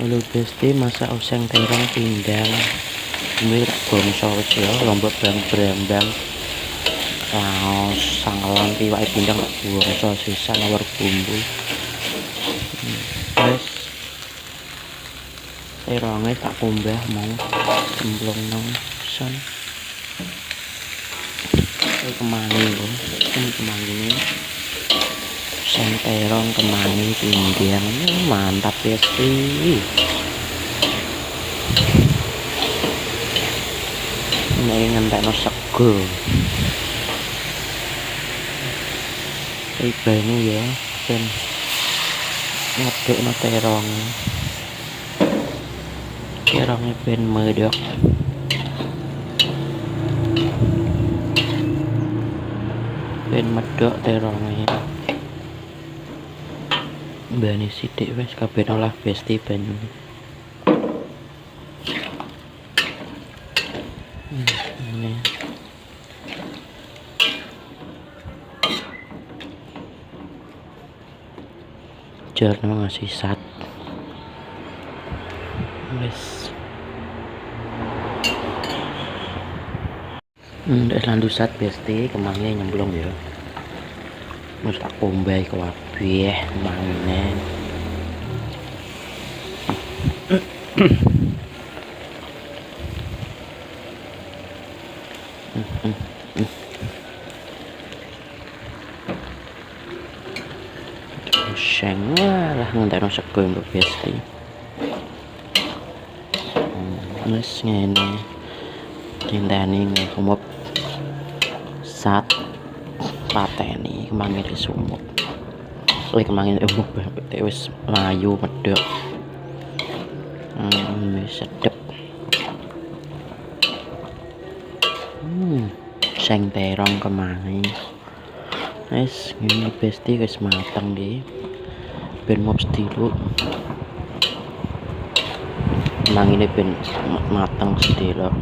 Halo Besti, masak oseng terong pindang mirip bangsa ya lombok brambang laos sangelan piwake pindang bangsa sisa nawar bumbu wis teronge tak kumbah mau cemplung nang son kemangi lho kemangi oseng terong kemangi pindang mantap Besti. Ini ngentekno sego ibane ya ben ngedekno terongnya ben medok terongnya bani sithik wis kabeh olah Besti banyune. Ini jarno ngasih sat wis lanjut sat Besti kemangnya nyemplung ya wis tak kombay kabeh mangine oseng lah ngentekno sego mbok Besti. Wis ngene dinteni ngomop sat pateni kemangine sumuk kemangine umuk wis layu medhok wis sedep seng terong kemangi wis ngene Besti wis mateng nggih ben mop sediluk kemangine ben mateng sediluk.